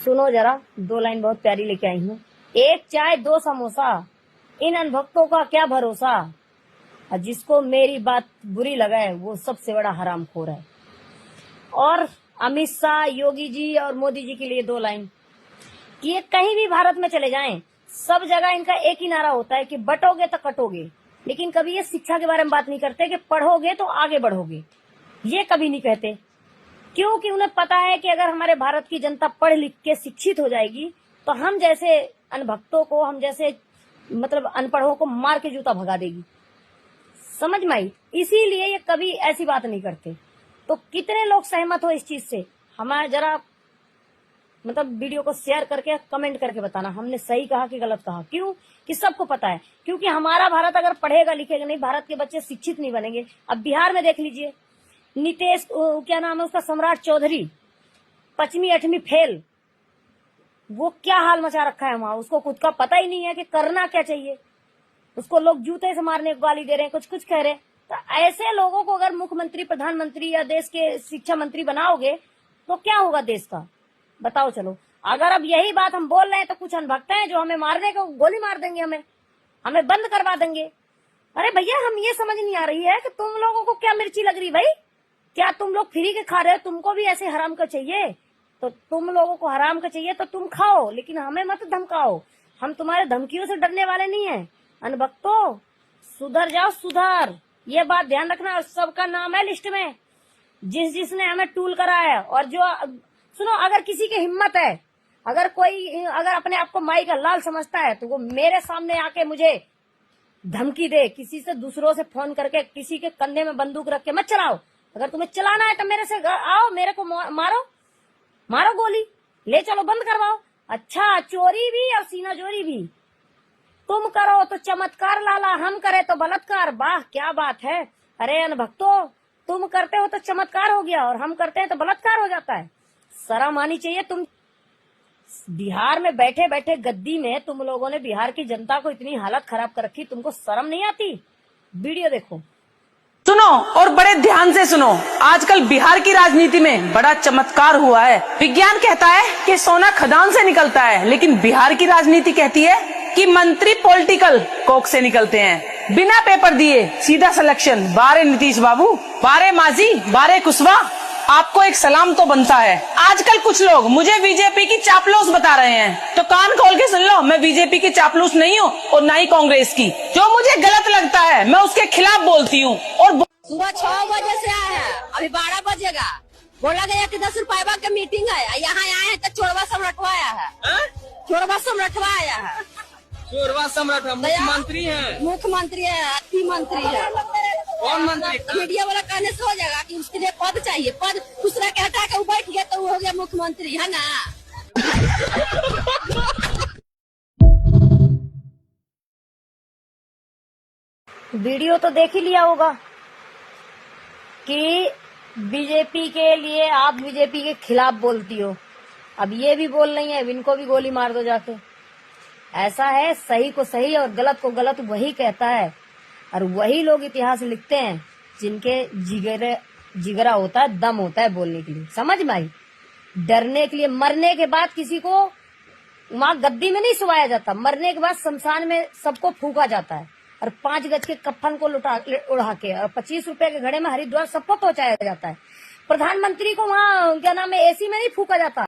सुनो जरा, 2 लाइन बहुत प्यारी लेके आई हूँ। 1 चाय 2 समोसा, इन अनभक्तों का क्या भरोसा, और जिसको मेरी बात बुरी लगे वो सबसे बड़ा हरामखोर है। और अमित शाह, योगी जी और मोदी जी के लिए 2 लाइन कि ये कहीं भी भारत में चले जाएं, सब जगह इनका एक ही नारा होता है कि बटोगे तो कटोगे, लेकिन कभी ये शिक्षा के बारे में बात नहीं करते कि पढ़ोगे तो आगे बढ़ोगे। ये कभी नहीं कहते, क्योंकि उन्हें पता है कि अगर हमारे भारत की जनता पढ़ लिख के शिक्षित हो जाएगी तो हम जैसे अनभक्तों को, हम जैसे मतलब अनपढ़ों को मार के जूता भगा देगी। समझ में आई? इसीलिए ये कभी ऐसी बात नहीं करते। तो कितने लोग सहमत हो इस चीज से, हमारे जरा मतलब वीडियो को शेयर करके कमेंट करके बताना, हमने सही कहा कि गलत कहा। क्यों? कि सबको पता है, क्योंकि हमारा भारत अगर पढ़ेगा लिखेगा नहीं, भारत के बच्चे शिक्षित नहीं बनेंगे। अब बिहार में देख लीजिए, नीतीश क्या नाम है उसका, सम्राट चौधरी, 5वीं 8वीं फेल, वो क्या हाल मचा रखा है वहां। उसको खुद का पता ही नहीं है कि करना क्या चाहिए। उसको लोग जूते से मारने को गाली दे रहे हैं, कुछ कुछ कह रहे हैं। तो ऐसे लोगों को अगर मुख्यमंत्री, प्रधानमंत्री या देश के शिक्षा मंत्री बनाओगे तो क्या होगा देश का, बताओ। चलो, अगर अब यही बात हम बोल रहे हैं तो कुछ अनभक्त हैं जो हमें मारने को गोली मार देंगे, हमें बंद करवा देंगे। अरे भैया, हम ये समझ नहीं आ रही है कि तुम लोगों को क्या मिर्ची लग रही भाई। क्या तुम लोग फ्री के खा रहे हो? तुमको भी ऐसे हराम का चाहिए? तो तुम लोगों को हराम का चाहिए तो तुम खाओ, लेकिन हमें मत धमकाओ। हम तुम्हारे धमकियों से डरने वाले नहीं है। अनभक्तों, सुधर जाओ, सुधर। ये बात ध्यान रखना, सबका नाम है लिस्ट में, जिसने हमें टूल करा है। और जो सुनो, अगर किसी की हिम्मत है, अगर कोई अगर अपने आप को माई का लाल समझता है तो वो मेरे सामने आके मुझे धमकी दे, किसी से दूसरों से फोन करके किसी के कंधे में बंदूक रख के मत चलाओ। अगर तुम्हें चलाना है तो मेरे से आओ, मेरे को मारो गोली, ले चलो, बंद करवाओ। अच्छा, चोरी भी और सीना जोरी भी तुम करो तो चमत्कार लाला, हम करे तो बलात्कार। वाह, क्या बात है। अरे अनभक्तों, तुम करते हो तो चमत्कार हो गया और हम करते हैं तो बलात्कार हो जाता है। शर्म आनी चाहिए। तुम बिहार में बैठे बैठे गद्दी में तुम लोगों ने बिहार की जनता को इतनी हालत खराब कर रखी, तुमको शर्म नहीं आती? वीडियो देखो, सुनो और बड़े ध्यान से सुनो। आजकल बिहार की राजनीति में बड़ा चमत्कार हुआ है। विज्ञान कहता है कि सोना खदान से निकलता है, लेकिन बिहार की राजनीति कहती है कि मंत्री पॉलिटिकल कोक से निकलते हैं। बिना पेपर दिए सीधा सिलेक्शन। बारे नीतीश बाबू, बारे मांझी, बारे कुशवाहा, आपको एक सलाम तो बनता है। आजकल कुछ लोग मुझे बीजेपी की चापलूस बता रहे हैं, तो कान खोल के सुन लो, मैं बीजेपी की चापलूस नहीं हूँ और ना ही कांग्रेस की। जो मुझे गलत लगता है मैं उसके खिलाफ बोलती हूँ। और सुबह 6 बजे से आया है, अभी 12 बजेगा। बोला गया कि 10 रुपये का मीटिंग है, यहाँ आए हैं तो चोरवा सम्राट आया है। चोरवा सम्राट आया है। चोरवा सम्राट मुख्यमंत्री है, मुख्यमंत्री है, अति मंत्री है। कौन मंत्री? मीडिया वाला कहने से हो जाएगा कि उसके लिए पद चाहिए। पद दूसरा के हटा के वो बैठ गया तो वो हो गया मुख्यमंत्री, है ना। वीडियो तो देख ही लिया होगा कि बीजेपी के लिए आप बीजेपी के खिलाफ बोलती हो। अब ये भी बोल रही है, इनको भी गोली मार दो जाके। ऐसा है, सही को सही और गलत को गलत वही कहता है, और वही लोग इतिहास लिखते हैं जिनके जिगरा होता है, दम होता है बोलने के लिए। समझ में आई? डरने के लिए, मरने के बाद किसी को वहां गद्दी में नहीं सुवाया जाता, मरने के बाद शमशान में सबको फूका जाता है और 5 गज के कफन को उड़ा के और 25 रुपए के घड़े में हरिद्वार सबको पहुंचाया जाता है। प्रधानमंत्री को वहां क्या नाम है, एसी में नहीं फूका जाता।